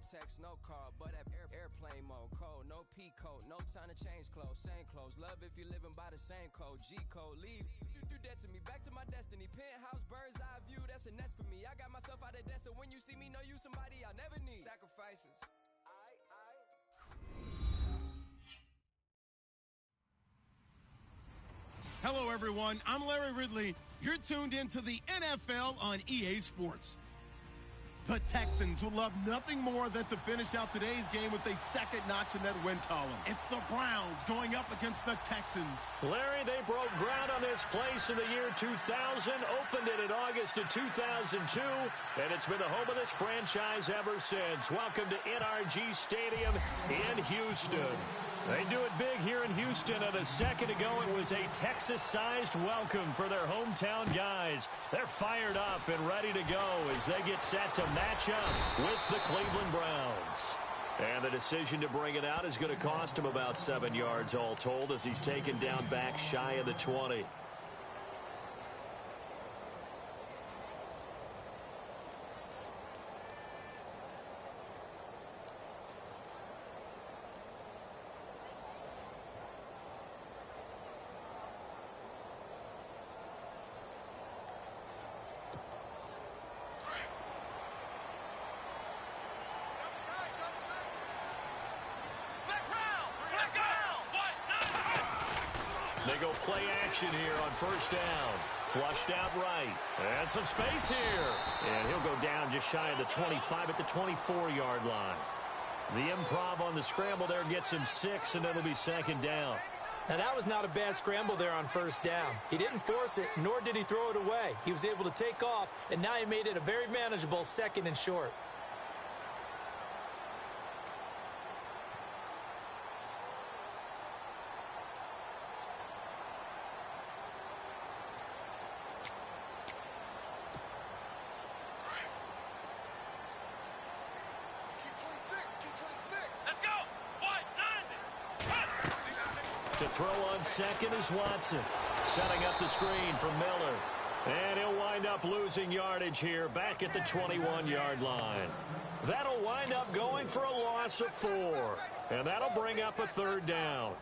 text, no call, but at airplane mode. Cold, no P code, no time to change clothes, same clothes. Love if you're living by the same code, G code. Leave, you do that to me, back to my destiny. Penthouse, bird's eye view, that's a nest for me. I got myself out of debt, so when you see me, know you somebody I'll never need. Sacrifices. Hello, everyone. I'm Larry Ridley. You're tuned into the NFL on EA Sports. The Texans would love nothing more than to finish out today's game with a second notch in that win column. It's the Browns going up against the Texans. Larry, they broke ground on this place in the year 2000, opened it in August of 2002, and it's been the home of this franchise ever since. Welcome to NRG Stadium in Houston. They do it big here in Houston, and a second ago it was a Texas-sized welcome for their hometown guys. They're fired up and ready to go as they get set to match up with the Cleveland Browns. And the decision to bring it out is going to cost him about 7 yards all told as he's taken down back shy of the 20. They go play action here on first down. Flushed out right. And some space here. And he'll go down just shy of the 25 at the 24-yard line. The improv on the scramble there gets him 6, and it'll be second down. Now, that was not a bad scramble there on first down. He didn't force it, nor did he throw it away. He was able to take off, and now he made it a very manageable second and short. To throw on second is Watson. Setting up the screen for Miller. And he'll wind up losing yardage here back at the 21-yard line. That'll wind up going for a loss of 4. And that'll bring up a third down.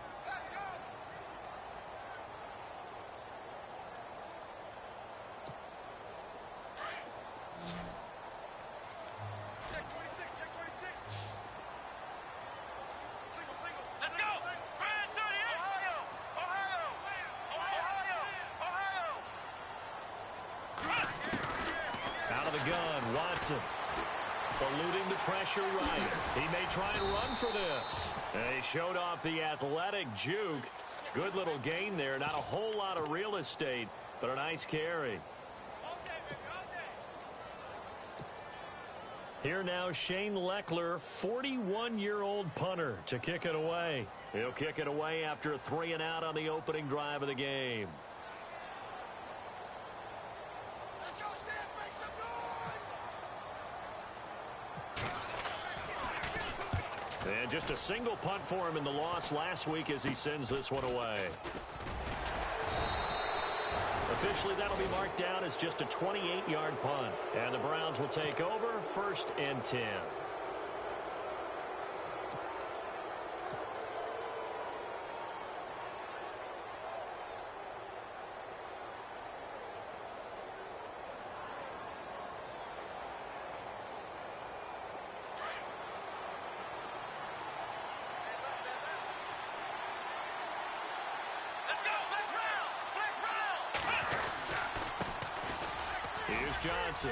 Gun, Watson, eluding the pressure right. He may try and run for this. And he showed off the athletic juke. Good little gain there. Not a whole lot of real estate, but a nice carry. Here now, Shane Leckler, 41-year-old punter, to kick it away. He'll kick it away after a 3-and-out on the opening drive of the game. And just a single punt for him in the loss last week as he sends this one away. Officially, that'll be marked down as just a 28-yard punt. And the Browns will take over 1st and 10. Here's Johnson.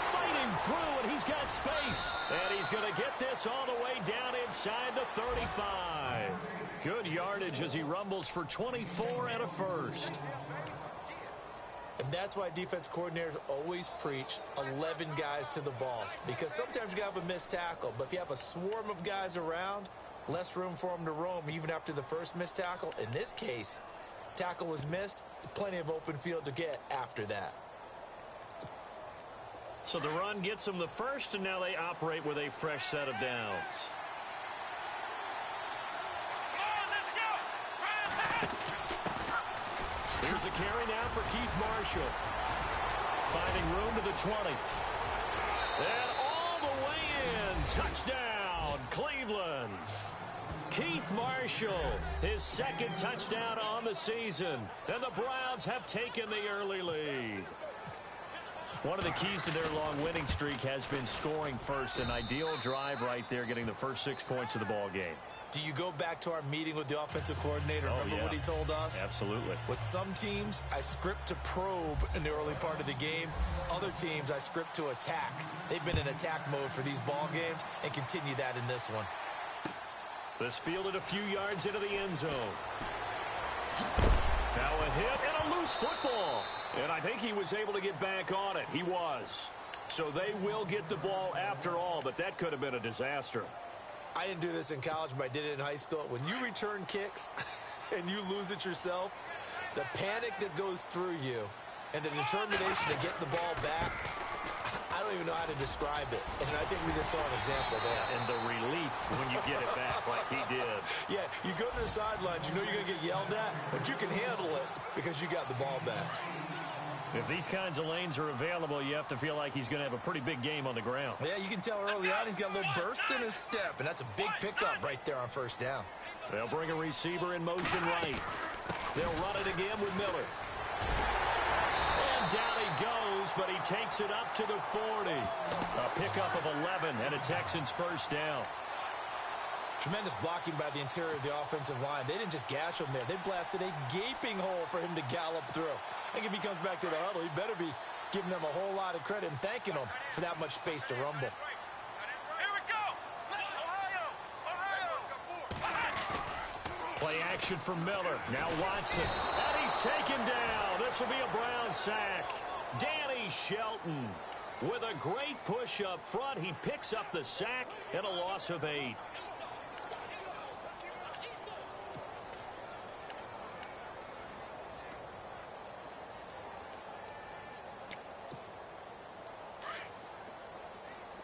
Fighting through, and he's got space. And he's going to get this all the way down inside the 35. Good yardage as he rumbles for 24 and a first. And that's why defense coordinators always preach 11 guys to the ball. Because sometimes you have a missed tackle, but if you have a swarm of guys around, less room for them to roam even after the first missed tackle. In this case, tackle was missed, plenty of open field to get after that. So the run gets them the first, and now they operate with a fresh set of downs. Here's a carry now for Keith Marshall. Finding room to the 20. And all touchdown, Cleveland. Keith Marshall, his second touchdown on the season. And the Browns have taken the early lead. One of the keys to their long winning streak has been scoring first. An ideal drive right there, getting the first 6 points of the ball game. Do you go back to our meeting with the offensive coordinator? Remember what he told us? Absolutely. With some teams, I script to probe in the early part of the game. Other teams, I script to attack. They've been in attack mode for these ball games and continue that in this one. This fielded a few yards into the end zone. Now a hit and a loose football. And I think he was able to get back on it. He was. So they will get the ball after all, but that could have been a disaster. I didn't do this in college, but I did it in high school. When you return kicks and you lose it yourself, the panic that goes through you and the determination to get the ball back, I don't even know how to describe it. And I think we just saw an example there. And the relief when you get it back like he did. Yeah, you go to the sidelines, you know you're going to get yelled at, but you can handle it because you got the ball back. If these kinds of lanes are available, you have to feel like he's going to have a pretty big game on the ground. Yeah, you can tell early on he's got a little burst in his step, and that's a big pickup right there on first down. They'll bring a receiver in motion right. They'll run it again with Miller. And down he goes, but he takes it up to the 40. A pickup of 11 and a Texans first down. Tremendous blocking by the interior of the offensive line. They didn't just gash him there. They blasted a gaping hole for him to gallop through. I think if he comes back to the huddle, he better be giving them a whole lot of credit and thanking them for that much space to rumble. Here we go! Ohio! Play action for Miller. Now Watson. And he's taken down. This will be a Brown sack. Danny Shelton with a great push up front. He picks up the sack and a loss of 8.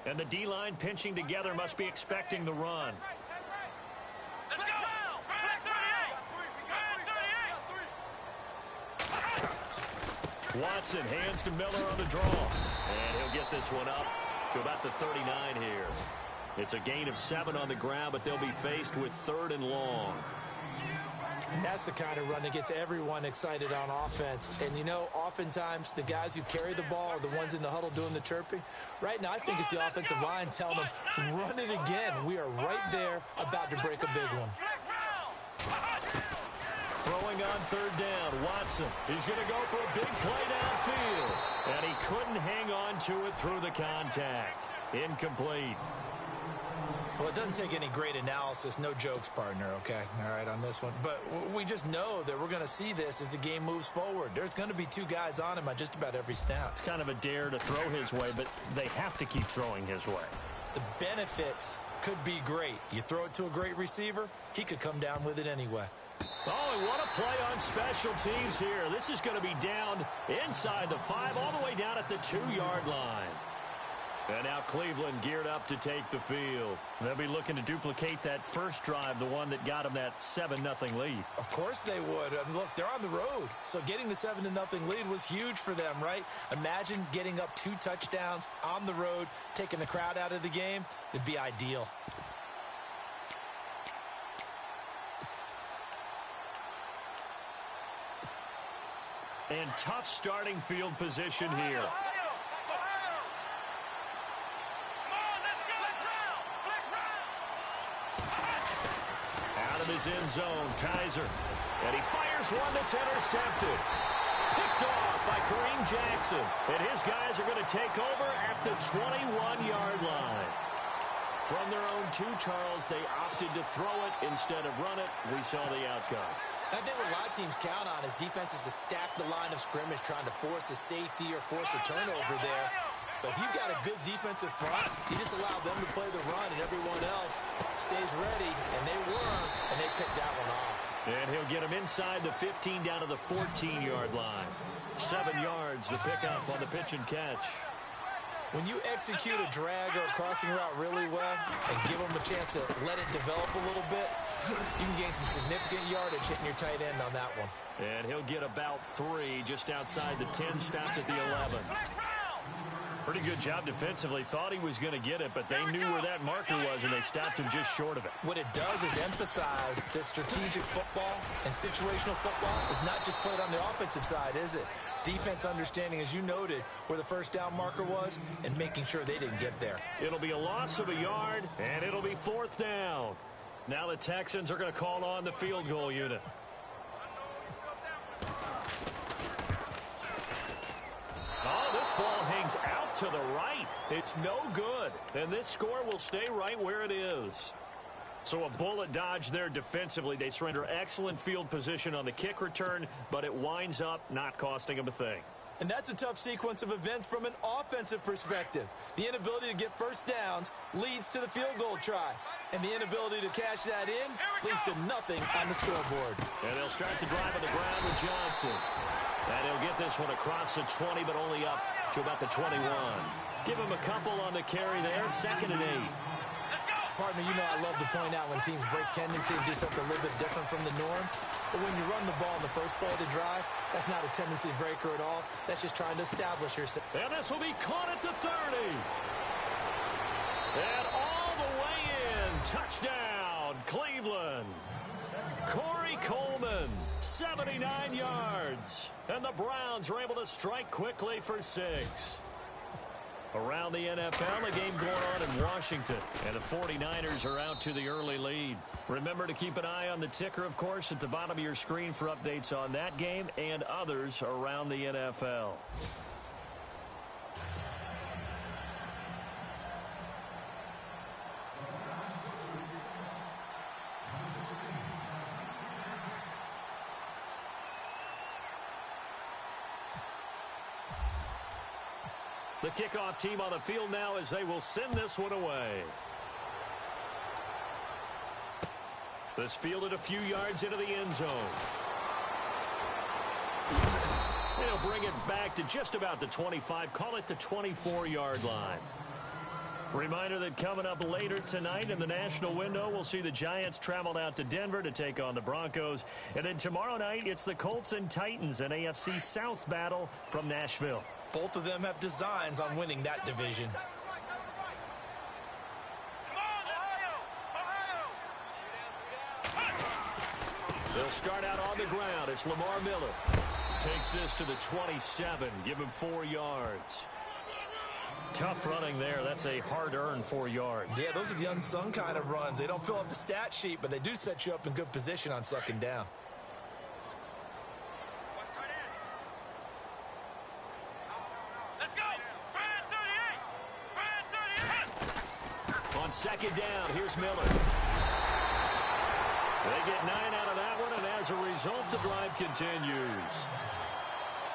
And the D-line pinching together must be expecting the run. Let's go! Flag 38! Watson hands to Miller on the draw. And he'll get this one up to about the 39 here. It's a gain of 7 on the ground, but they'll be faced with 3rd and long. And that's the kind of run that gets everyone excited on offense. And, you know, oftentimes the guys who carry the ball are the ones in the huddle doing the chirping. Right now, I think it's the offensive line telling them, run it again. We are right there about to break a big one. Throwing on 3rd down, Watson. He's going to go for a big play downfield. And he couldn't hang on to it through the contact. Incomplete. Well, it doesn't take any great analysis. No jokes, partner, okay? All right, on this one. But we just know that we're going to see this as the game moves forward. There's going to be 2 guys on him on just about every snap. It's kind of a dare to throw his way, but they have to keep throwing his way. The benefits could be great. You throw it to a great receiver, he could come down with it anyway. Oh, and what a play on special teams here. This is going to be down inside the 5, all the way down at the 2-yard line. And now Cleveland geared up to take the field. They'll be looking to duplicate that first drive, the one that got them that 7-0 lead. Of course they would. And look, they're on the road. So getting the 7-0 lead was huge for them, right? Imagine getting up 2 touchdowns on the road, taking the crowd out of the game. It'd be ideal. And tough starting field position here. Out of his end zone, Kaiser. And he fires one that's intercepted. Picked off by Kareem Jackson. And his guys are going to take over at the 21-yard line. From their own 2, Charles, they opted to throw it instead of run it. We saw the outcome. I think what a lot of teams count on is defenses to stack the line of scrimmage, trying to force a safety or force a turnover there. But if you've got a good defensive front, you just allow them to play the run, and everyone else stays ready, and they were, and they picked that one off. And he'll get him inside the 15 down to the 14-yard line. 7 yards, the pickup on the pitch and catch. When you execute a drag or a crossing route really well and give them a chance to let it develop a little bit, you can gain some significant yardage hitting your tight end on that one. And he'll get about 3 just outside the 10, stopped at the 11. Pretty good job defensively. Thought he was going to get it, but they knew where that marker was, and they stopped him just short of it. What it does is emphasize that strategic football and situational football is not just played on the offensive side, is it? Defense understanding, as you noted, where the first down marker was and making sure they didn't get there. It'll be a loss of a yard, and it'll be 4th down. Now the Texans are going to call on the field goal unit. Oh, this ball hangs out to the right. It's no good. And this score will stay right where it is. So a bullet dodge there defensively. They surrender excellent field position on the kick return, but it winds up not costing them a thing. And that's a tough sequence of events from an offensive perspective. The inability to get first downs leads to the field goal try. And the inability to cash that in leads to nothing on the scoreboard. And they'll start the drive on the ground with Johnson. And he'll get this one across the 20, but only up to about the 21. Give him a couple on the carry there. 2nd and 8. Partner, you know I love to point out when teams break tendency and do something a little bit different from the norm. But when you run the ball in the first play of the drive, that's not a tendency breaker at all. That's just trying to establish yourself. And this will be caught at the 30. And all the way in. Touchdown, Cleveland. Corey Coleman, 79 yards. And the Browns are able to strike quickly for 6. Around the NFL, a game going on in Washington, and the 49ers are out to the early lead. Remember to keep an eye on the ticker, of course, at the bottom of your screen for updates on that game and others around the NFL. The kickoff team on the field now as they will send this one away. This fielded a few yards into the end zone. They'll bring it back to just about the 25, call it the 24-yard line. Reminder that coming up later tonight in the national window, we'll see the Giants travel out to Denver to take on the Broncos. And then tomorrow night, it's the Colts and Titans, an AFC South battle from Nashville. Both of them have designs on winning that division. They'll start out on the ground. It's Lamar Miller. Takes this to the 27. Give him 4 yards. Tough running there. That's a hard-earned 4 yards. Yeah, those are the unsung kind of runs. They don't fill up the stat sheet, but they do set you up in good position on 2nd down. On 2nd down, here's Miller. They get 9 out of that one, and as a result, the drive continues.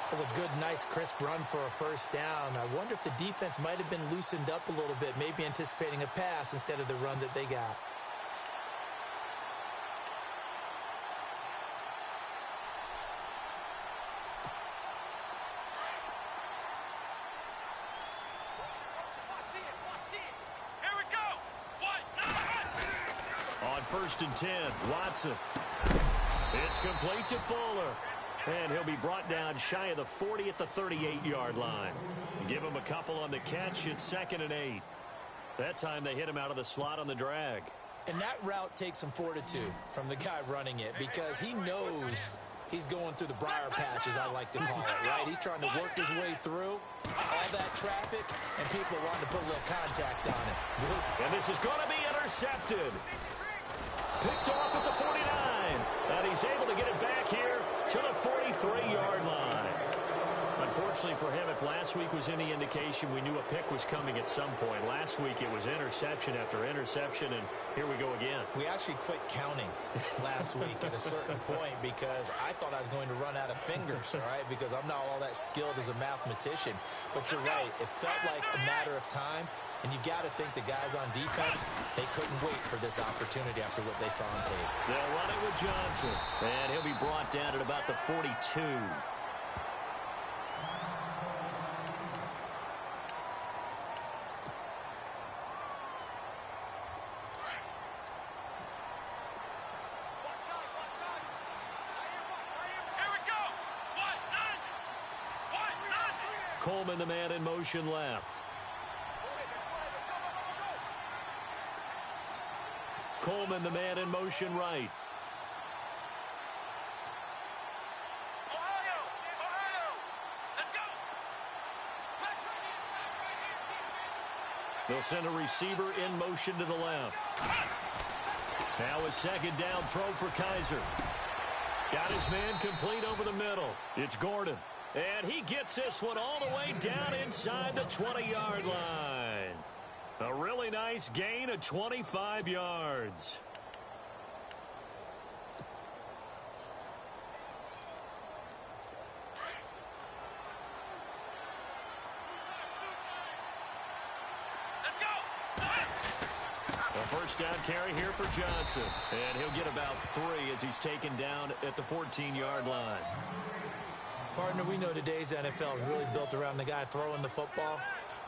That was a good, nice, crisp run for a first down. I wonder if the defense might have been loosened up a little bit, maybe anticipating a pass instead of the run that they got. On 1st and 10, Watson. It's complete to Fuller. And he'll be brought down shy of the 40 at the 38-yard line. Give him a couple on the catch. It's 2nd and 8. That time they hit him out of the slot on the drag. And that route takes some fortitude from the guy running it because he knows he's going through the briar patch, as I like to call it, right? He's trying to work his way through all that traffic, and people want to put a little contact on it. And this is going to be intercepted. Picked off at the 49. And he's able to get it back here to the 43-yard line. Unfortunately for him, if last week was any indication, we knew a pick was coming at some point. Last week it was interception after interception, and here we go again. We actually quit counting last week at a certain point because I thought I was going to run out of fingers, all right, because I'm not all that skilled as a mathematician. But you're right. It felt like a matter of time, and you got to think the guys on defense, they couldn't wait for this opportunity after what they saw on tape. They'll run it with Johnson, and he'll be brought down at about the 42. Coleman, the man in motion left. Coleman, the man in motion right. Ohio! Let's go! They'll send a receiver in motion to the left. Now a second down throw for Kaiser. Got his man complete over the middle. It's Gordon. And he gets this one all the way down inside the 20-yard line. A really nice gain of 25 yards. A first down carry here for Johnson. And he'll get about 3 as he's taken down at the 14-yard line. Partner, we know today's NFL is really built around the guy throwing the football.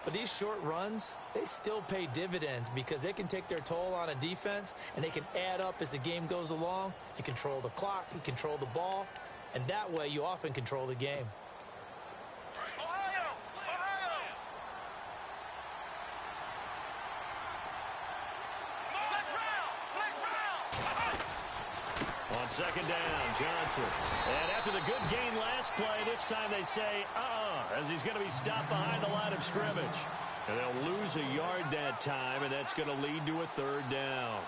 But these short runs, they still pay dividends because they can take their toll on a defense and they can add up as the game goes along. You control the clock, you control the ball, and that way you often control the game. On second down, Johnson. And after the good gain last play, this time they say, as he's going to be stopped behind the line of scrimmage. And they'll lose a yard that time, and that's going to lead to a third down.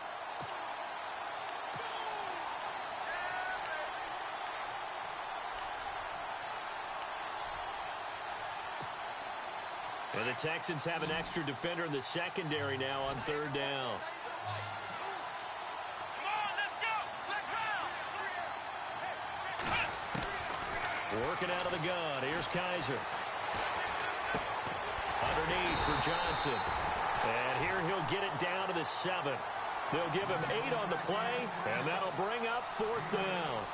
And the Texans have an extra defender in the secondary now on third down. Working out of the gun. Here's Kaiser. Underneath for Johnson. And here he'll get it down to the 7. They'll give him 8 on the play, and that'll bring up fourth down.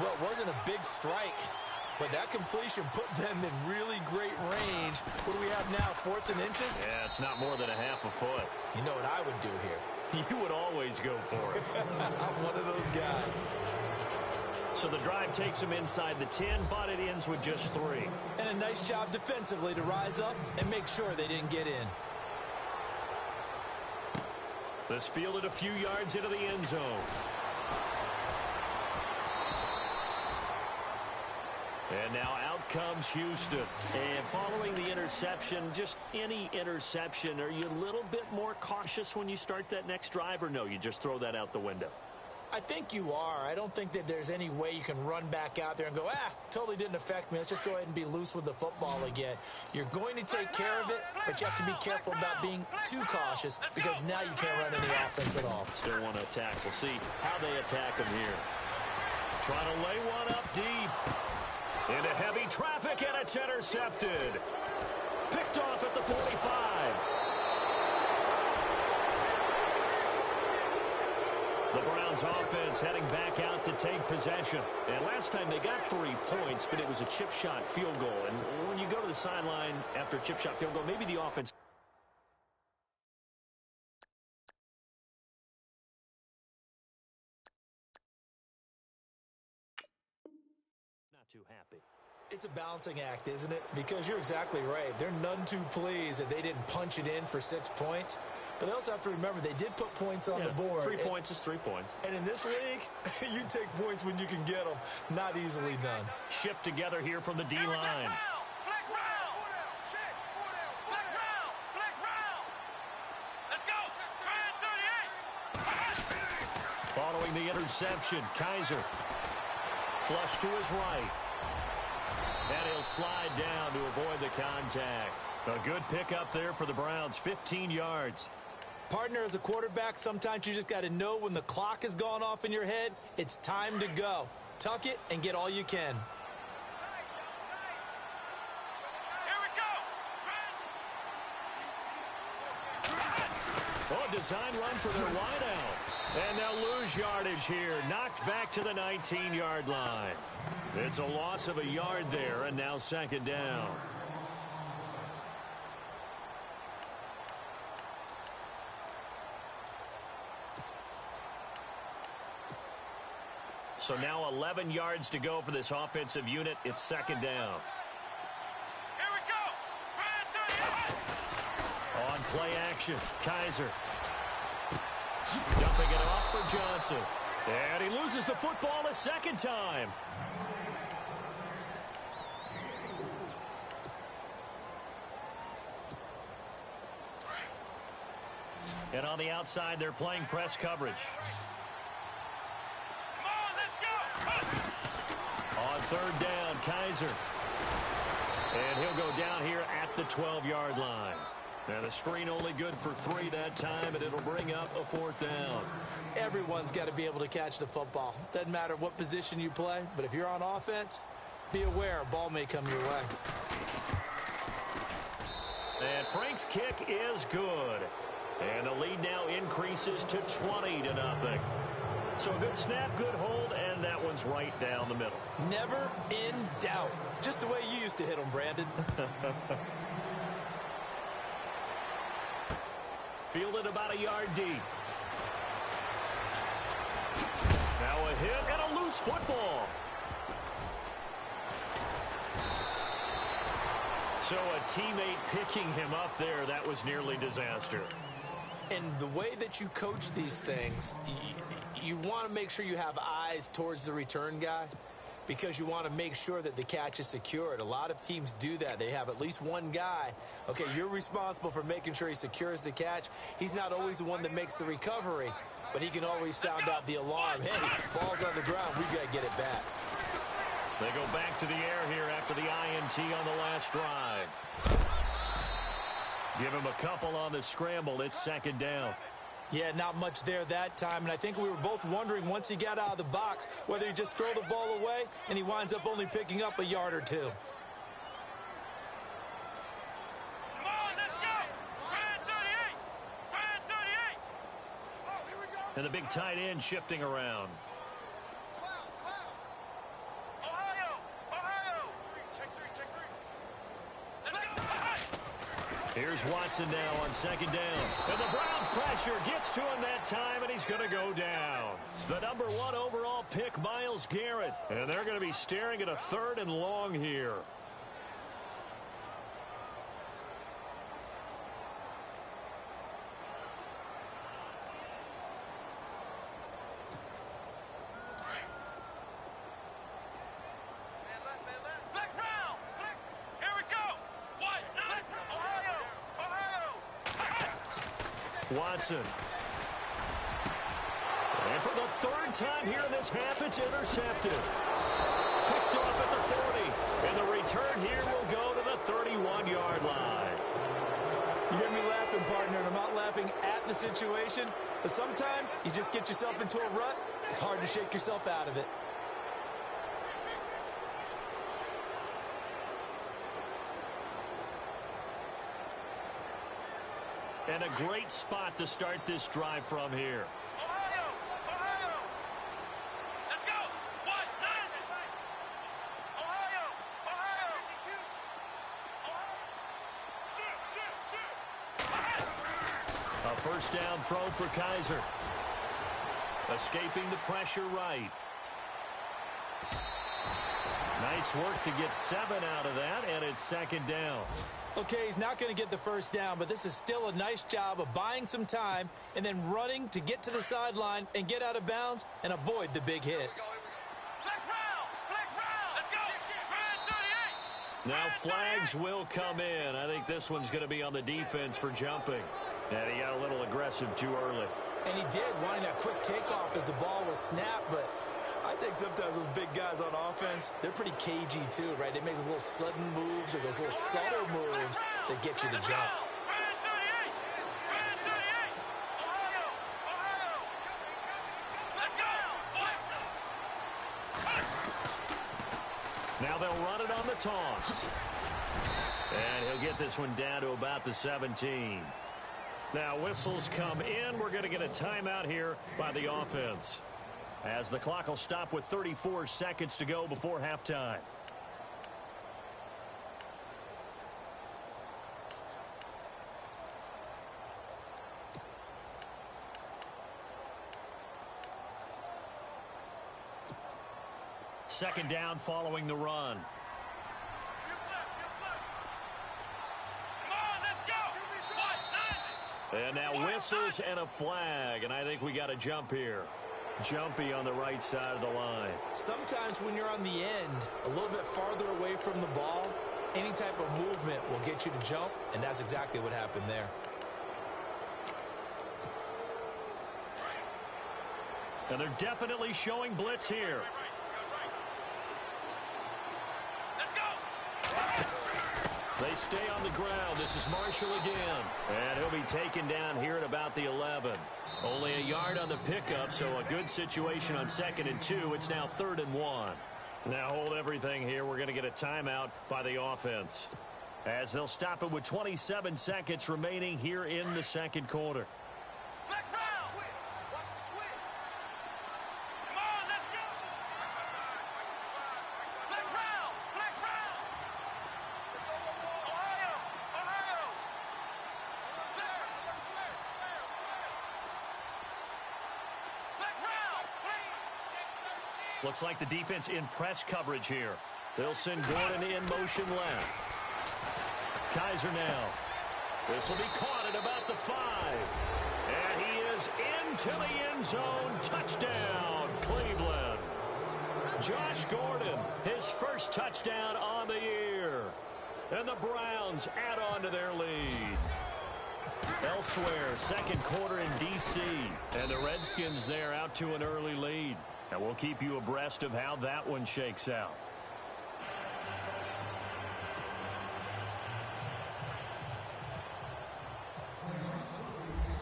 Well, it wasn't a big strike, but that completion put them in really great range. What do we have now, 4th and inches? Yeah, it's not more than a half a foot. You know what I would do here? You would always go for it. I'm one of those guys. So the drive takes them inside the 10, but it ends with just 3. And a nice job defensively to rise up and make sure they didn't get in. This fielded a few yards into the end zone. And now out comes Houston. And following the interception, just any interception, are you a little bit more cautious when you start that next drive, or no, you just throw that out the window? I think you are. I don't think that there's any way you can run back out there and go, totally didn't affect me. Let's just go ahead and be loose with the football again. You're going to take care of it, but you have to be careful about being too cautious because now you can't run any offense at all. Still want to attack. We'll see how they attack him here. Trying to lay one up deep. Into heavy traffic, and it's intercepted. Picked off at the 45. The Browns offense heading back out to take possession. And last time they got 3 points, but it was a chip shot field goal. And when you go to the sideline after a chip shot field goal, maybe the offense not too happy. It's a balancing act, isn't it? Because you're exactly right. They're none too pleased that they didn't punch it in for 6 points. But they also have to remember they did put points on the board. 3 points is 3 points. And in this league, you take points when you can get them. Not easily done. Shift together here from the D-line. Following the interception, Kaiser. Flush to his right. And he'll slide down to avoid the contact. A good pickup there for the Browns, 15 yards. Partner, as a quarterback, sometimes you just got to know when the clock has gone off in your head, it's time to go. Tuck it and get all you can. Here we go. Oh, design run for their wideout. And they'll lose yardage here. Knocked back to the 19-yard line. It's a loss of a yard there, and now second down. So now 11 yards to go for this offensive unit. It's second down. Here we go. On play action, Kaiser. Dumping it off for Johnson. And he loses the football a second time. And on the outside, they're playing press coverage. Come on, let's go. On third down, Kaiser. And he'll go down here at the 12-yard line. Now the screen only good for 3 that time, and it'll bring up a 4th down. Everyone's got to be able to catch the football. Doesn't matter what position you play, but if you're on offense, be aware a ball may come your way. And Frank's kick is good. And the lead now increases to 20-0. So a good snap, good hold, and that one's right down the middle. Never in doubt. Just the way you used to hit them, Brandon. Fielded about a yard deep. Now a hit and a loose football. So a teammate picking him up there, that was nearly disaster. And the way that you coach these things, you want to make sure you have eyes towards the return guy because you want to make sure that the catch is secured. A lot of teams do that. They have at least one guy. Okay, you're responsible for making sure he secures the catch. He's not always the one that makes the recovery, but he can always sound out the alarm. Hey, ball's on the ground. We got to get it back. They go back to the air here after the INT on the last drive. Give him a couple on the scramble. It's 2nd down. Yeah, not much there that time, and I think we were both wondering once he got out of the box whether he just throw the ball away and he winds up only picking up a yard or 2. Come on, let's go. Brand 38. Brand 38. Oh, here we go. And the big tight end shifting around. Ohio. Ohio. Check 3. Check 3. Let's go. Here's Watson now on 2nd down. And the Browns pressure gets to him that time, and he's going to go down. The number 1 overall pick, Myles Garrett. And they're going to be staring at a 3rd and long here. Flex round. Flex. Here we go. What? Ohio. Ohio. Watson. And for the 3rd time here in this half, it's intercepted. Picked off at the 40. And the return here will go to the 31-yard line. You hear me laughing, partner, and I'm not laughing at the situation, but sometimes you just get yourself into a rut. It's hard to shake yourself out of it. And a great spot to start this drive from here. Ohio. Ohio. Let's go. What? Ohio. Ohio. Shoot. A 1st down throw for Kaiser. Escaping the pressure right. Nice work to get 7 out of that, and it's 2nd down. Okay, he's not going to get the 1st down, but this is still a nice job of buying some time and then running to get to the sideline and get out of bounds and avoid the big hit. Flex round. Flex round. Let's go. Brand 38. Now flags will come in. I think this one's going to be on the defense for jumping. And he got a little aggressive too early. And he did, wanting that quick takeoff as the ball was snapped, but I think sometimes those big guys on offense, they're pretty cagey too, right? They make those little sudden moves or those little subtle moves that get you to jump. Brand 38. Brand 38. Ohio. Ohio. Let's go. Now they'll run it on the toss. And he'll get this one down to about the 17. Now whistles come in. We're going to get a timeout here by the offense, as the clock will stop with 34 seconds to go before halftime. Second down following the run. Come on, let's go. What? And now whistles and a flag, and I think we got a jump here. Jumpy on the right side of the line. Sometimes when you're on the end, a little bit farther away from the ball, any type of movement will get you to jump, and that's exactly what happened there. And they're definitely showing blitz here. They stay on the ground. This is Marshall again. And he'll be taken down here at about the 11. Only a yard on the pickup, so a good situation on 2nd and 2. It's now 3rd and 1. Now hold everything here. We're going to get a timeout by the offense, as they'll stop it with 27 seconds remaining here in the second quarter. Looks like the defense in press coverage here. They'll send Gordon in motion left. Kaiser now. This will be caught at about the 5. And he is into the end zone. Touchdown, Cleveland. Josh Gordon, his first touchdown on the year. And the Browns add on to their lead. Elsewhere, second quarter in D.C. And the Redskins there out to an early lead. And we'll keep you abreast of how that one shakes out.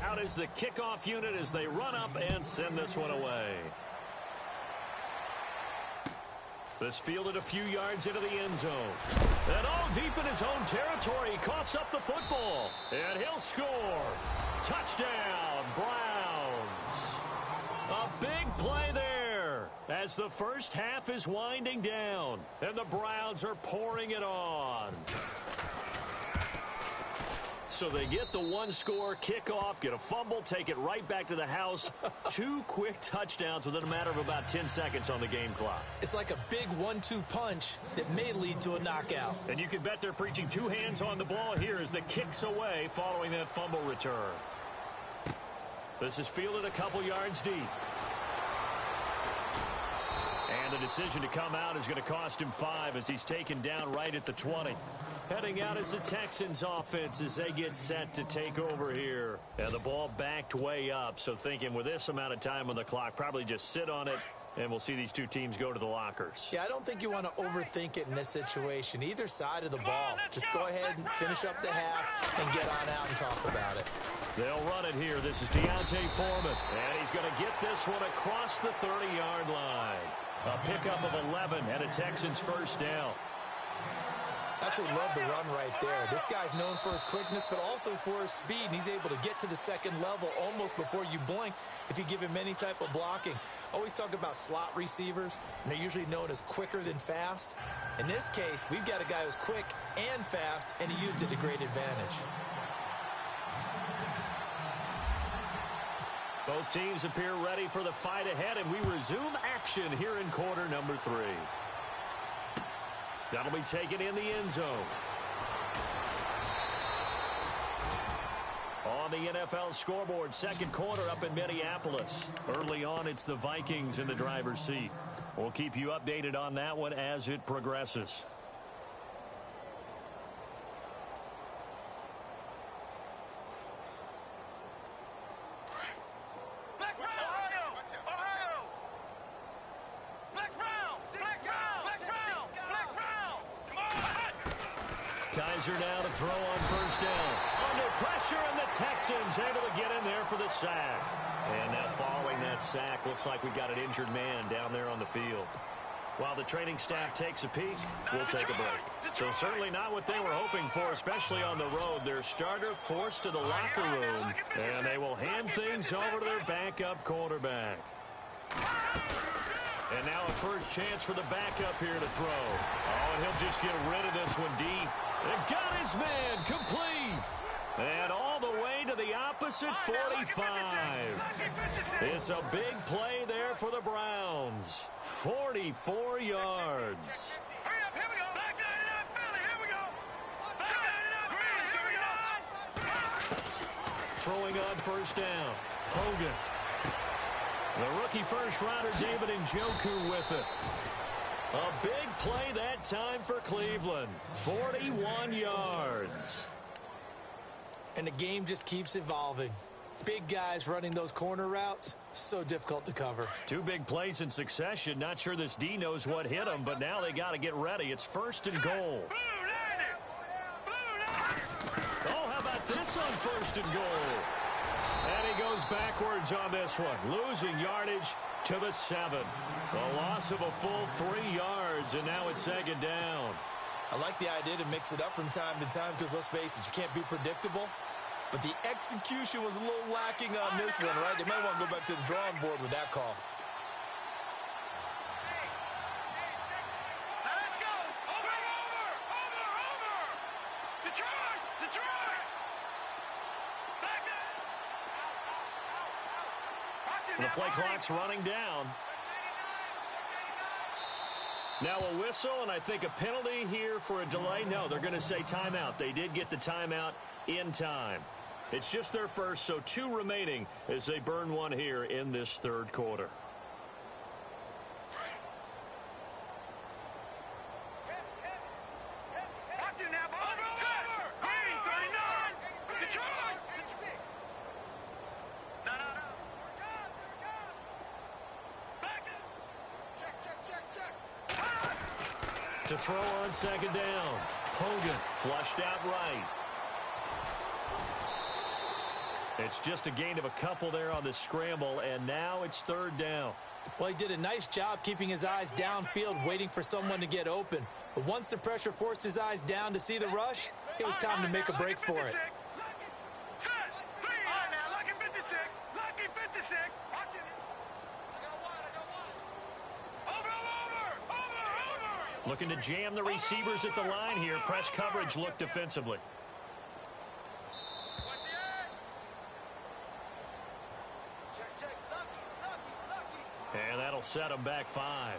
Out is the kickoff unit as they run up and send this one away. This fielded a few yards into the end zone. And all deep in his own territory, he coughs up the football. And he'll score. Touchdown, Browns. A big play there as the first half is winding down. And the Browns are pouring it on. So they get the one-score kickoff, get a fumble, take it right back to the house. 2 quick touchdowns within a matter of about 10 seconds on the game clock. It's like a big 1-2 punch that may lead to a knockout. And you can bet they're preaching 2 hands on the ball here as the kick's away following that fumble return. This is fielded a couple yards deep. And the decision to come out is going to cost him 5 as he's taken down right at the 20. Heading out is the Texans offense as they get set to take over here. And the ball backed way up, so thinking with this amount of time on the clock, probably just sit on it, and we'll see these two teams go to the lockers. Yeah, I don't think you want to overthink it in this situation. Either side of the ball. Just go ahead and finish up the half and get on out and talk about it. They'll run it here. This is Deontay Foreman. And he's going to get this one across the 30-yard line. A pickup of 11 and a Texans first down. Absolutely love the run right there. This guy's known for his quickness, but also for his speed. And he's able to get to the second level almost before you blink if you give him any type of blocking. Always talk about slot receivers, and they're usually known as quicker than fast. In this case, we've got a guy who's quick and fast, and he used it to great advantage. Both teams appear ready for the fight ahead, and we resume action here in quarter number 3. That'll be taken in the end zone. On the NFL scoreboard, second quarter up in Minneapolis. Early on, it's the Vikings in the driver's seat. We'll keep you updated on that one as it progresses. Kaiser now to throw on first down. Under pressure, and the Texans able to get in there for the sack. And now following that sack, looks like we've got an injured man down there on the field. While the training staff takes a peek, we'll take a break. So certainly not what they were hoping for, especially on the road. Their starter forced to the locker room, and they will hand things over to their backup quarterback. And now a first chance for the backup here to throw. Oh, and he'll just get rid of this one deep. And got his man complete. And all the way to the opposite 45. It's a big play there for the Browns. 44 yards. Hurry up, here we go. Back 99 Philly, here we go. Back 99 Philly, here we go. throwing on first down. Hogan. The rookie first-rounder David Njoku with it. A big play that time for Cleveland. 41 yards. And the game just keeps evolving. Big guys running those corner routes, so difficult to cover. Two big plays in succession. Not sure this D knows what hit him, but now they got to get ready. It's first and goal. Oh, how about this on first and goal? And he goes backwards on this one, losing yardage to the 7. A loss of a full 3 yards, and now it's second down. I like the idea to mix it up from time to time because, let's face it, you can't be predictable. But the execution was a little lacking on this one, right? They might want to go back to the drawing board with that call. Let's go! Over! Detroit! Back up! The play clock's running down. Now a whistle, and I think a penalty here for a delay. No, they're going to say timeout. They did get the timeout in time. It's just their first, so 2 remaining as they burn one here in this third quarter. Watch it now, over! Green, 39! Detroit! No. Back up! Check. To throw on second down. Hogan flushed out right. It's just a gain of a couple there on the scramble, and now it's third down. Well, he did a nice job keeping his eyes downfield, waiting for someone to get open. But once the pressure forced his eyes down to see the rush, it was time to make a break for it. Set! 3! All right, now, lucky 56! Lucky 56! Watch it! I got one! Over! Looking to jam the receivers at the line here. Press coverage looked defensively. And that'll set them back 5.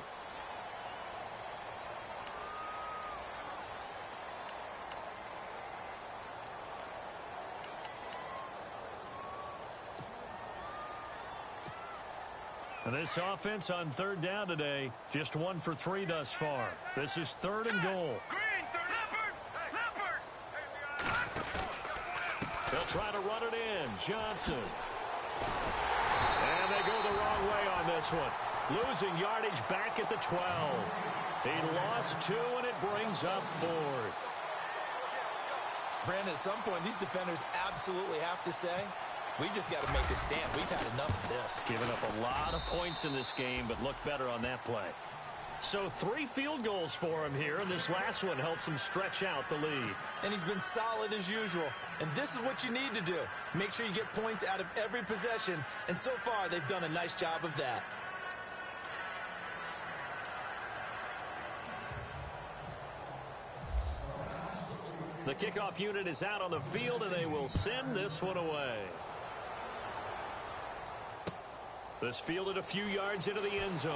And this offense on third down today, just 1 for 3 thus far. This is third and goal. Green, Leopard! They'll try to run it in. Johnson. And they go the wrong way on this one. Losing yardage back at the 12. He lost 2, and it brings up 4th. Brandon, at some point, these defenders absolutely have to say, we've just got to make a stand. We've had enough of this. Giving up a lot of points in this game, but looked better on that play. So 3 field goals for him here, and this last one helps him stretch out the lead. And he's been solid as usual. And this is what you need to do. Make sure you get points out of every possession. And so far, they've done a nice job of that. The kickoff unit is out on the field, and they will send this one away. This fielded a few yards into the end zone.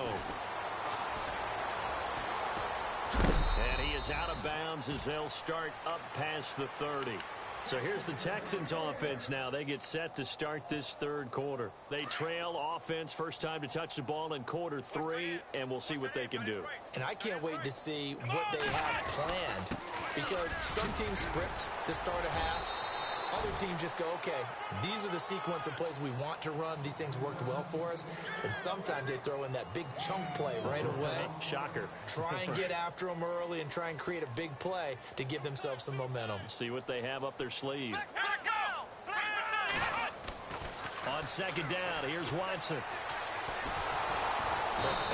And he is out of bounds as they'll start up past the 30. So here's the Texans offense now. They get set to start this third quarter. They trail offense, first time to touch the ball in quarter 3, and we'll see what they can do. And I can't wait to see what they have planned, because some teams script to start a half. Other teams just go, okay, these are the sequence of plays we want to run. These things worked well for us. And sometimes they throw in that big chunk play right away. Shocker. Try and get after them early and try and create a big play to give themselves some momentum. See what they have up their sleeve. On second down, here's Watson.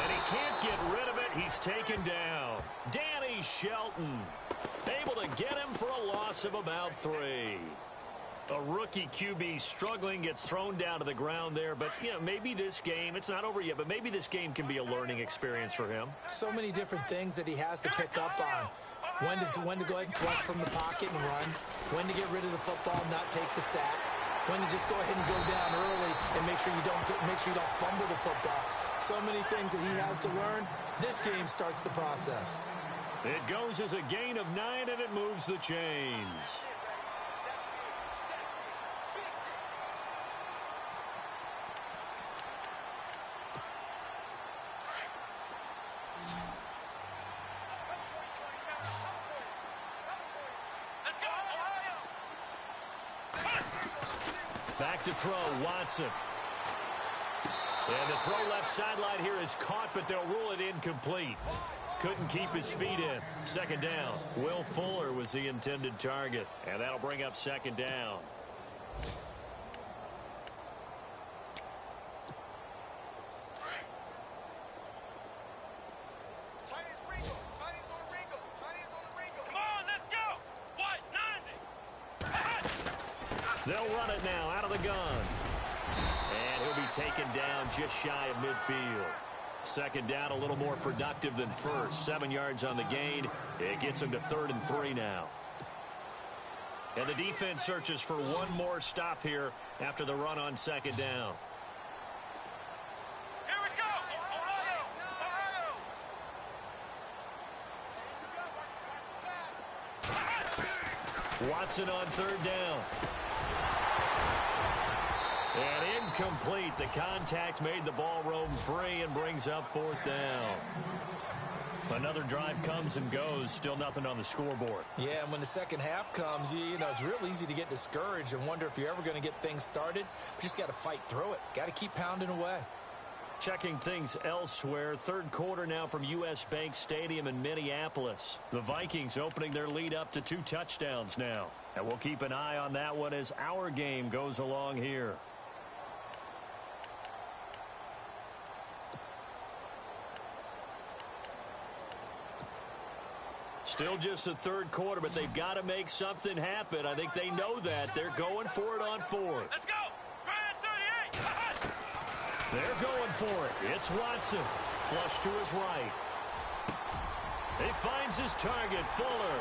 And he can't get rid of it. He's taken down. Danny Shelton able to get him for a loss of about 3. A rookie QB struggling, gets thrown down to the ground there. But, you know, maybe this game, it's not over yet, but maybe this game can be a learning experience for him. So many different things that he has to pick up on. When to go ahead and flush from the pocket and run. When to get rid of the football and not take the sack. When to just go ahead and go down early and make sure you don't fumble the football. So many things that he has to learn. This game starts the process. It goes as a gain of 9, and it moves the chains. back to throw. Watson. And the throw left sideline here is caught, but they'll rule it incomplete. Couldn't keep his feet in. Second down. Will Fuller was the intended target. And that'll bring up second down. Come on, let's go. What? 90. They'll run it now out of the gun. And he'll be taken down just shy of midfield. Second down, a little more productive than first. 7 yards on the gain. It gets him to 3rd and 3 now. And the defense searches for one more stop here after the run on second down. Here we go. Ohio. Watson on 3rd down. And incomplete. The contact made the ball roam free and brings up 4th down. Another drive comes and goes. Still nothing on the scoreboard. Yeah, and when the second half comes, you know, it's real easy to get discouraged and wonder if you're ever going to get things started. But you just got to fight through it. Got to keep pounding away. Checking things elsewhere. 3rd quarter now from U.S. Bank Stadium in Minneapolis. The Vikings opening their lead up to 2 touchdowns now. And we'll keep an eye on that one as our game goes along here. Still just the 3rd quarter, but they've got to make something happen. I think they know that. They're going for it on 4th. Let's go. Grand 38. They're going for it. It's Watson. Flush to his right. He finds his target, Fuller.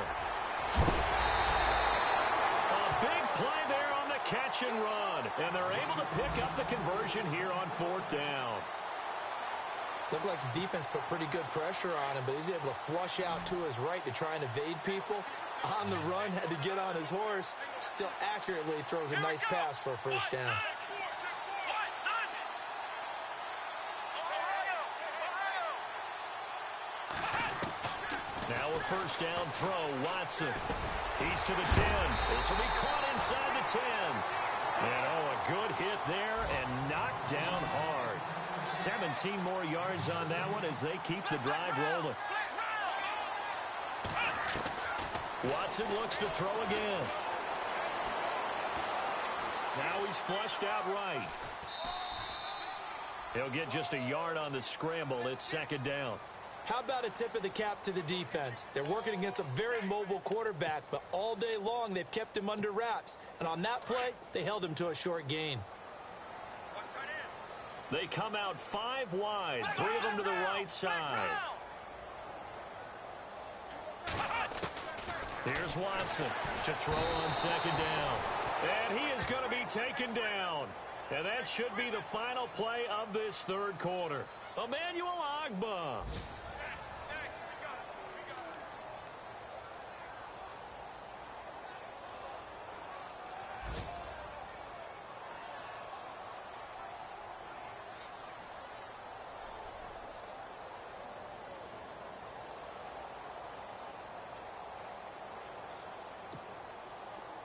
A big play there on the catch and run. And they're able to pick up the conversion here on 4th down. Looked like the defense put pretty good pressure on him, but he's able to flush out to his right to try and evade people. On the run, had to get on his horse. Still accurately throws a nice pass for a first down. Now a first down throw, Watson. He's to the 10. This will be caught inside the 10. And a good hit there and knocked down hard. 17 more yards on that one as they keep the drive rolling. Watson looks to throw again. Now he's flushed out right. He'll get just a yard on the scramble. It's second down. How about a tip of the cap to the defense? They're working against a very mobile quarterback, but all day long they've kept him under wraps. And on that play, they held him to a short gain. They come out 5 wide, 3 of them to the right side. Here's Watson to throw on second down. And he is going to be taken down. And that should be the final play of this 3rd quarter. Emmanuel Ogbah.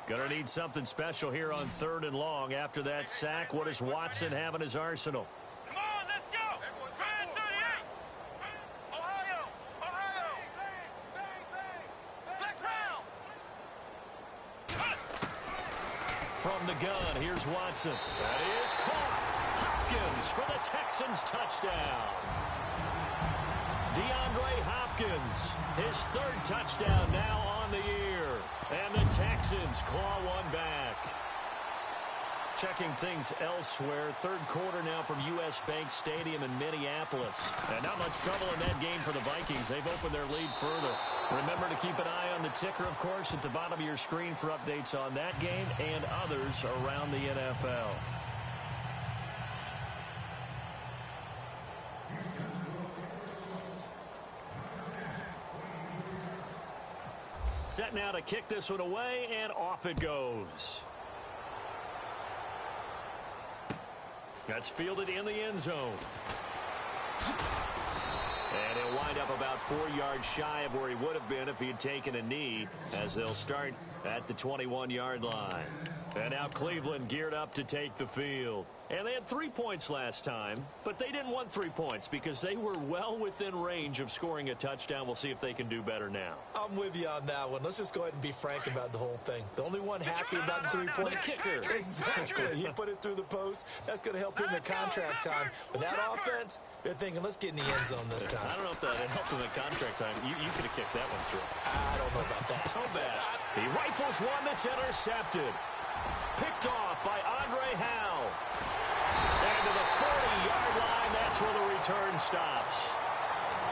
Gonna need something special here on 3rd and long. After that sack, what does Watson have in his arsenal? Come on, let's go. Grand 38. Ohio. Flex round. From the gun, here's Watson. That is caught. Hopkins for the Texans touchdown. DeAndre Hopkins, his 3rd touchdown now on the year. And the Texans claw one back. Checking things elsewhere. 3rd quarter now from U.S. Bank Stadium in Minneapolis. And not much trouble in that game for the Vikings. They've opened their lead further. Remember to keep an eye on the ticker, of course, at the bottom of your screen for updates on that game and others around the NFL. Set now to kick this one away, and off it goes. That's fielded in the end zone. And he'll wind up about 4 yards shy of where he would have been if he had taken a knee, as they'll start at the 21-yard line. And now Cleveland geared up to take the field. And they had 3 points last time, but they didn't want 3 points because they were well within range of scoring a touchdown. We'll see if they can do better now. I'm with you on that one. Let's just go ahead and be frank about the whole thing. The only one happy about the 3-point kicker. Exactly. He put it through the post. That's going to help him in contract time. But that offense, they're thinking, let's get in the end zone this time. I don't know if that helped him in contract time. You could have kicked that one through. I don't know about that. Tobash. He rifles one that's intercepted. Picked off by Andre Howe. And to the 40-yard line, that's where the return stops.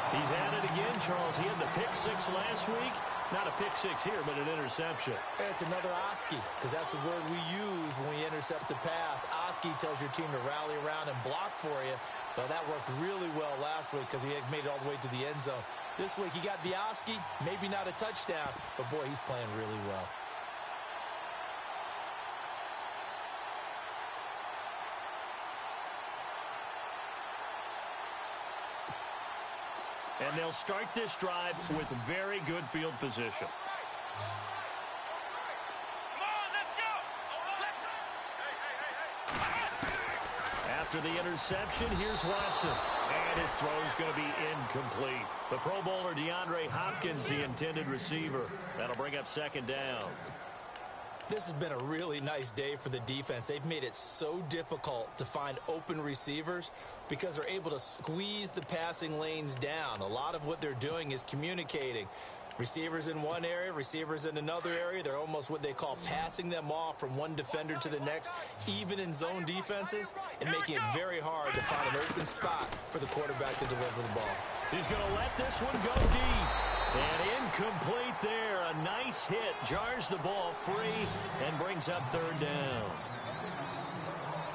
He's at it again, Charles. He had the pick 6 last week. Not a pick 6 here, but an interception. It's another Oski, because that's the word we use when we intercept the pass. Oski tells your team to rally around and block for you. But that worked really well last week because he had made it all the way to the end zone. This week he got the Oski, maybe not a touchdown, but boy, he's playing really well. And they'll start this drive with very good field position. After the interception, here's Watson. And his throw's going to be incomplete. The Pro Bowler DeAndre Hopkins, the intended receiver. That'll bring up second down. This has been a really nice day for the defense. They've made it so difficult to find open receivers because they're able to squeeze the passing lanes down. A lot of what they're doing is communicating. Receivers in one area, receivers in another area. They're almost what they call passing them off from one defender to the next, even in zone defenses, and making it very hard to find an open spot for the quarterback to deliver the ball. He's going to let this one go deep. And incomplete there. A nice hit. Jars the ball free and brings up third down.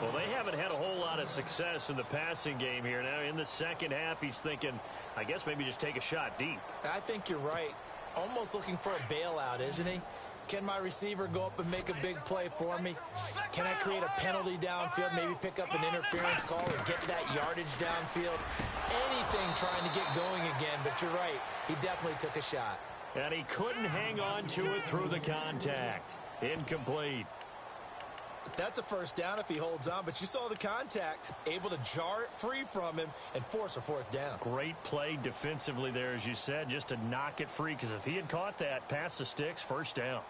Well, they haven't had a whole lot of success in the passing game here. Now, in the second half, he's thinking, I guess maybe just take a shot deep. I think you're right. Almost looking for a bailout, isn't he? Can my receiver go up and make a big play for me? Can I create a penalty downfield, maybe pick up an interference call or get that yardage downfield? Anything trying to get going again, but you're right. He definitely took a shot. And he couldn't hang on to it through the contact. Incomplete. That's a first down if he holds on, but you saw the contact. Able to jar it free from him and force a fourth down. Great play defensively there, as you said, just to knock it free, because if he had caught that, past the sticks, first down.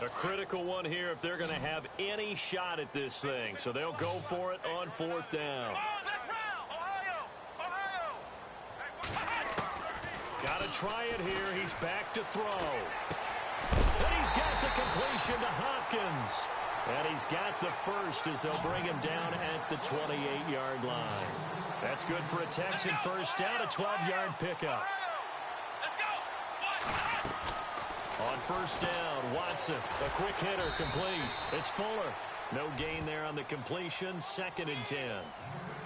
A critical one here if they're going to have any shot at this thing. So they'll go for it on fourth down. Got to try it here. He's back to throw. And he's got the completion to Hopkins. And he's got the first as they'll bring him down at the 28-yard line. That's good for a Texan first down, a 12-yard pickup. On first down, Watson, a quick hitter, complete. It's Fuller. No gain there on the completion, 2nd and 10.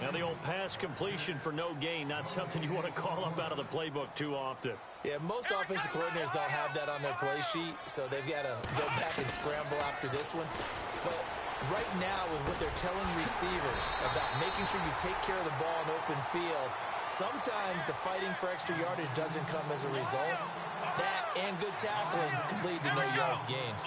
Now the old pass completion for no gain, not something you want to call up out of the playbook too often. Yeah, most offensive coordinators don't have that on their play sheet, so they've got to go back and scramble after this one. But right now, with what they're telling receivers about making sure you take care of the ball in open field, sometimes the fighting for extra yardage doesn't come as a result. That and good tackling can lead to no yards gained.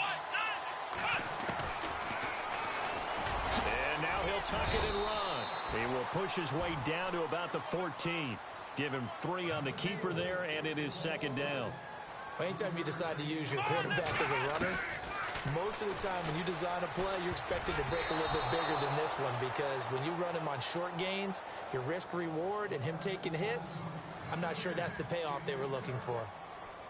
And now he'll tuck it and run. He will push his way down to about the 14. Give him 3 on the keeper there, and it is 2nd down. Anytime you decide to use your quarterback as a runner, most of the time when you design a play, you're expected to break a little bit bigger than this one, because when you run him on short gains, your risk-reward and him taking hits, I'm not sure that's the payoff they were looking for.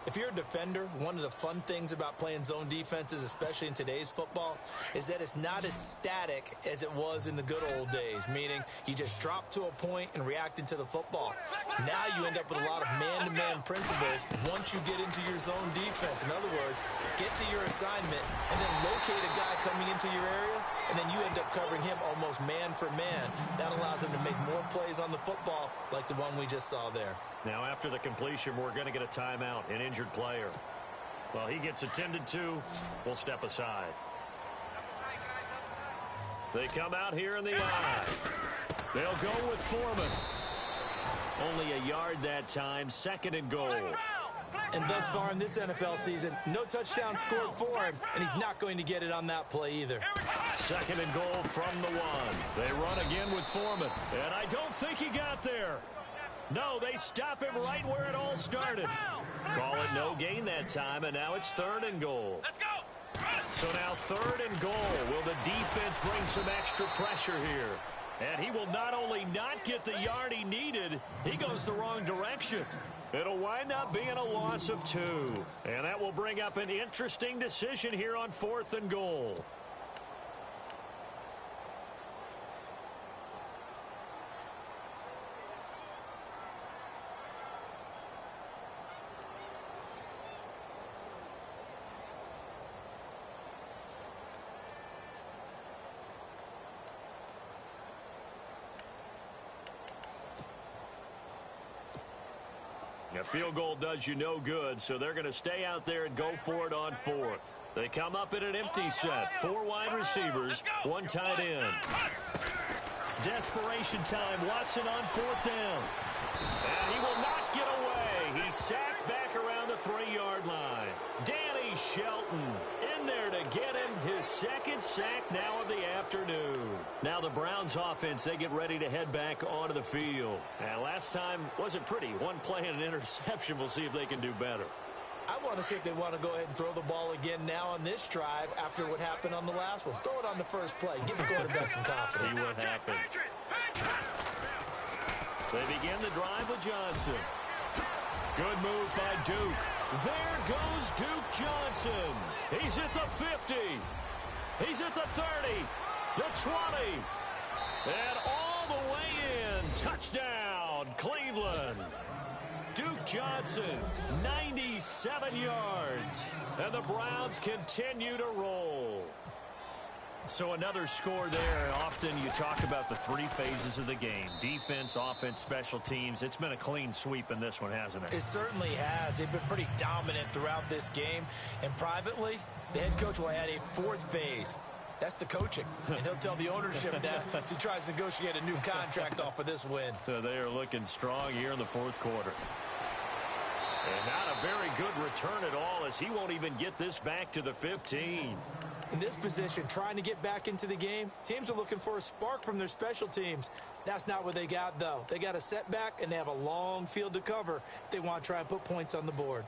If you're a defender, one of the fun things about playing zone defenses, especially in today's football, is that it's not as static as it was in the good old days, meaning you just dropped to a point and reacted to the football. Now you end up with a lot of man-to-man principles once you get into your zone defense. In other words, get to your assignment and then locate a guy coming into your area, and then you end up covering him almost man for man. That allows him to make more plays on the football like the one we just saw there. Now, after the completion, we're going to get a timeout, an injured player. Well, he gets attended to. We'll step aside. They come out here in the eye. They'll go with Foreman. Only a yard that time, 2nd and goal. And thus far in this NFL season, no touchdown scored for him, and he's not going to get it on that play either. 2nd and goal from the 1. They run again with Foreman, and I don't think he got there. No, they stop him right where it all started. Call it no gain that time, and now it's 3rd and goal. Let's go. So now 3rd and goal. Will the defense bring some extra pressure here? And he will not only not get the yard he needed, he goes the wrong direction. It'll wind up being a loss of 2. And that will bring up an interesting decision here on 4th and goal. A field goal does you no good, so they're going to stay out there and go for it on 4th. They come up in an empty set. 4 wide receivers, 1 tight end. Desperation time. Watson on 4th down. And he will not get away. He's sacked back around the 3-yard line. Danny Shelton in there to get him his 2nd sack now of the afternoon. Now the Browns offense, they get ready to head back onto the field. And last time wasn't pretty. 1 play and an interception. We'll see if they can do better. I want to see if they want to go ahead and throw the ball again now on this drive after what happened on the last one. Throw it on the first play. Give the quarterback some confidence. See what happens. They begin the drive with Johnson. Good move by Duke. There goes Duke Johnson. He's at the 50. He's at the 30. The 20. And all the way in. Touchdown, Cleveland. Duke Johnson, 97 yards. And the Browns continue to roll. So another score there. Often you talk about the 3 phases of the game. Defense, offense, special teams. It's been a clean sweep in this one, hasn't it? It certainly has. They've been pretty dominant throughout this game. And privately, the head coach will add a 4th phase. That's the coaching. And he'll tell the ownership that as he tries to negotiate a new contract off of this win. So they are looking strong here in the 4th quarter. And not a very good return at all, as he won't even get this back to the 15. In this position, trying to get back into the game, teams are looking for a spark from their special teams. That's not what they got, though. They got a setback, and they have a long field to cover if they want to try and put points on the board.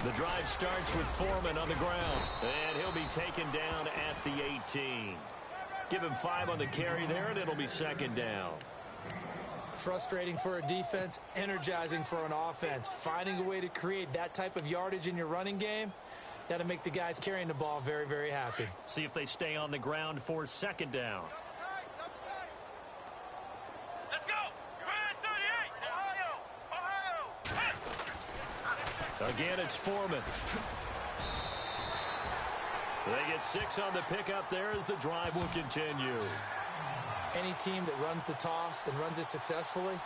The drive starts with Foreman on the ground, and he'll be taken down at the 18. Give him 5 on the carry there, and it'll be 2nd down. Frustrating for a defense, energizing for an offense. Finding a way to create that type of yardage in your running game, that'll make the guys carrying the ball very, very happy. See if they stay on the ground for 2nd down. Again, it's Foreman. They get 6 on the pickup there as the drive will continue. Any team that runs the toss and runs it successfully,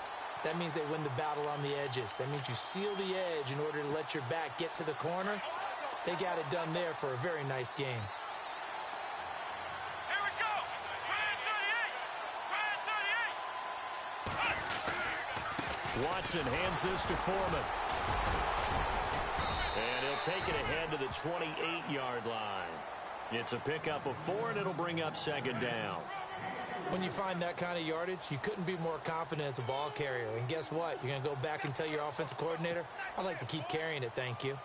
that means they win the battle on the edges. That means you seal the edge in order to let your back get to the corner. They got it done there for a very nice game. Here we go. Brand 38. Watson hands this to Foreman. And he'll take it ahead to the 28-yard line. It's a pickup of 4, and it'll bring up 2nd down. When you find that kind of yardage, you couldn't be more confident as a ball carrier. And guess what? You're going to go back and tell your offensive coordinator, I'd like to keep carrying it, thank you.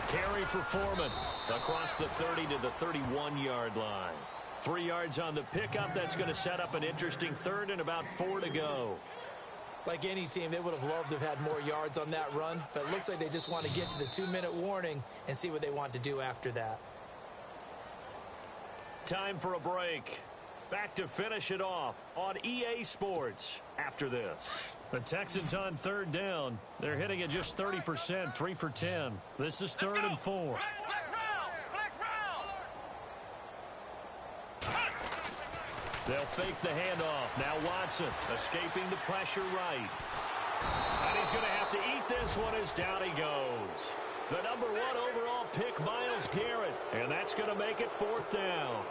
Carry for Foreman across the 30 to the 31-yard line. 3 yards on the pickup. That's going to set up an interesting 3rd and about 4 to go. Like any team, they would have loved to have had more yards on that run, but it looks like they just want to get to the 2-minute warning and see what they want to do after that. Time for a break. Back to finish it off on EA Sports after this. The Texans on third down. They're hitting at just 30%, 3 for 10. This is 3rd and 4. They'll fake the handoff. Now Watson escaping the pressure right. And he's going to have to eat this one as down he goes. The number 1 overall pick, Myles Garrett. And that's going to make it 4th down.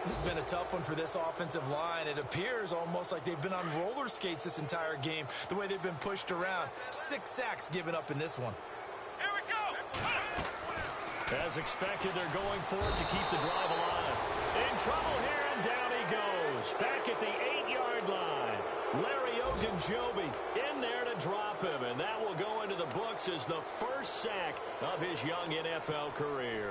This has been a tough one for this offensive line. It appears almost like they've been on roller skates this entire game, the way they've been pushed around. 6 sacks given up in this one. Here we go. As expected, they're going for it to keep the drive alive. In trouble here, and down he goes. Back at the 8-yard line. Larry Ogunjobi in there to drop him, and that will go into the books as the first sack of his young NFL career.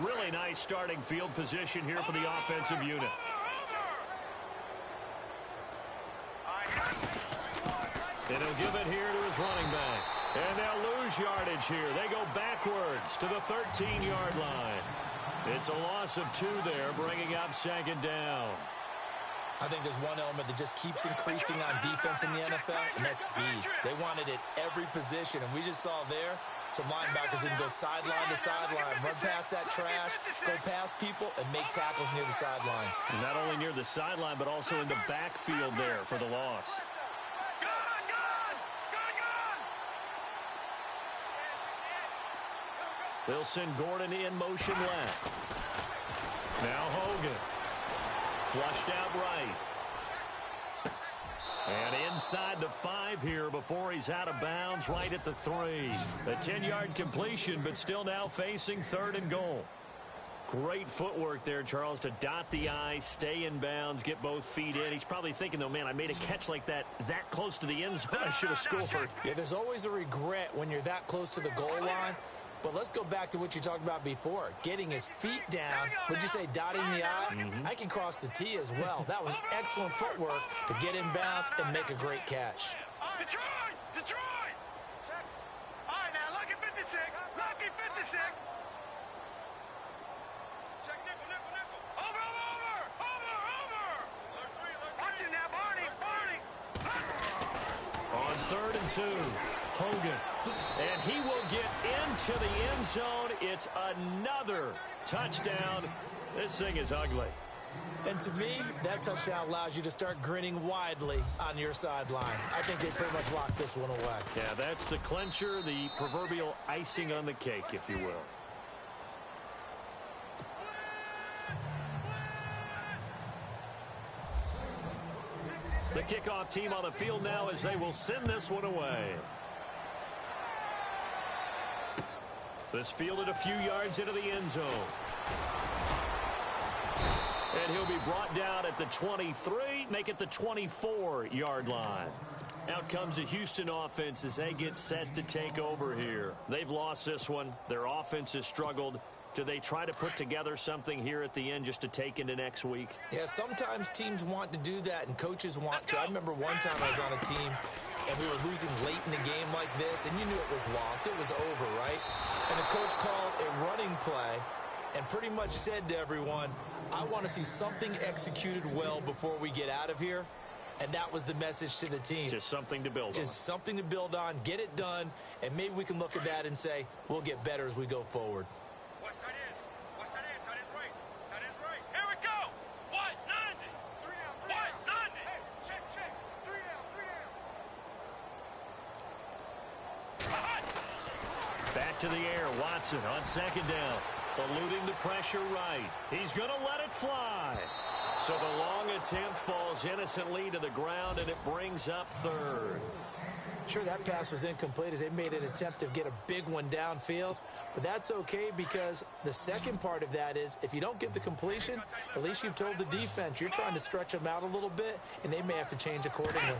Really nice starting field position here for the offensive unit. And he'll give it here to his running back. And they'll lose yardage here. They go backwards to the 13-yard line. It's a loss of 2 there, bringing up 2nd down. I think there's one element that just keeps increasing on defense in the NFL, and that's speed. They want it at every position, and we just saw there some linebackers that can go sideline to sideline, run past that trash, go past people, and make tackles near the sidelines. And not only near the sideline, but also in the backfield there for the loss. They'll send Gordon in motion left. Now Hogan. Flushed out right. And inside the 5 here before he's out of bounds right at the 3. A 10-yard completion, but still now facing 3rd and goal. Great footwork there, Charles, to dot the I, stay in bounds, get both feet in. He's probably thinking, though, man, I made a catch like that close to the end zone. I should have scored. Yeah, there's always a regret when you're that close to the goal line. But let's go back to what you talked about before. Getting his feet down. Would you say dotting the I? I can cross the T as well. That was excellent footwork to get in bounds and make a great catch. Detroit! All right, now, lucky 56. Lucky 56. Check nickel. Over. Watch it now, Barney. On 3rd and 2, Hogan. And he will get into the end zone. It's another touchdown. This thing is ugly. And to me, that touchdown allows you to start grinning widely on your sideline. I think they pretty much locked this one away. Yeah, that's the clincher, the proverbial icing on the cake, if you will. The kickoff team on the field now as they will send this one away. This fielded a few yards into the end zone. And he'll be brought down at the 23, make it the 24-yard line. Out comes the Houston offense as they get set to take over here. They've lost this one. Their offense has struggled. Do they try to put together something here at the end just to take into next week? Yeah, sometimes teams want to do that and coaches want to. I remember one time I was on a team and we were losing late in the game like this, and you knew it was lost. It was over, right? And the coach called a running play and pretty much said to everyone, I want to see something executed well before we get out of here. And that was the message to the team. Just something to build on. Just something to build on, get it done, and maybe we can look at that and say, we'll get better as we go forward. Watch tight end. Tight end's right. Here we go. White 90. 3 down. White 90. Hey, check. 3 down. Back to the air. Watson on 2nd down. Eluding the pressure right. He's going to let it fly. So the long attempt falls innocently to the ground, and it brings up 3rd. Sure, that pass was incomplete as they made an attempt to get a big one downfield. But that's okay because the second part of that is if you don't get the completion, at least you've told the defense you're trying to stretch them out a little bit, and they may have to change accordingly.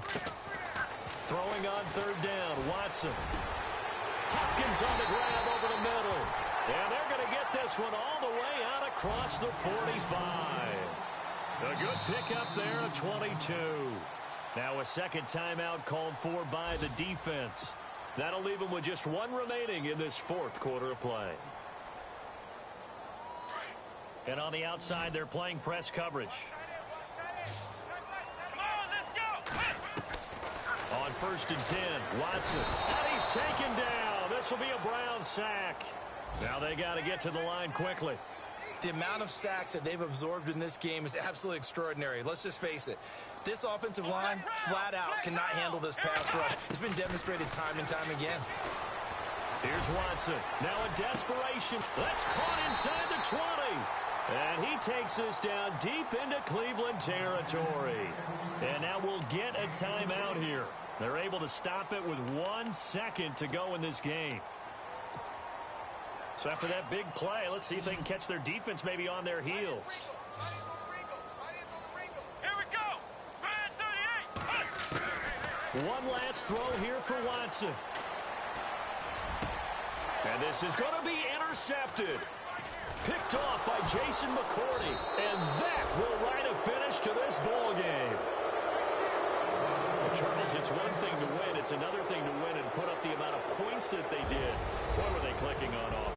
Throwing on 3rd down, Watson. Hopkins on the grab over the middle. And they're going to get this one all the way out across the 45. A good pickup there at 22. Now a second timeout called for by the defense. That'll leave them with just one remaining in this fourth quarter of play. And on the outside, they're playing press coverage. On 1st and 10, Watson. And he's taken down. This will be a Brown sack. Now they got to get to the line quickly. The amount of sacks that they've absorbed in this game is absolutely extraordinary. Let's just face it. This offensive line, flat out, cannot handle this pass rush. It's been demonstrated time and time again. Here's Watson. Now in desperation. That's caught inside the 20. And he takes this down deep into Cleveland territory. And now we'll get a timeout here. They're able to stop it with 1 second to go in this game. So after that big play, let's see if they can catch their defense maybe on their heels. Here we go. 38. One last throw here for Watson. And this is going to be intercepted. Picked off by Jason McCourty. And that will write a finish to this ball game. Well, Charles, it's one thing to win. It's another thing to win and put up the amount of points that they did. What were they clicking on offense?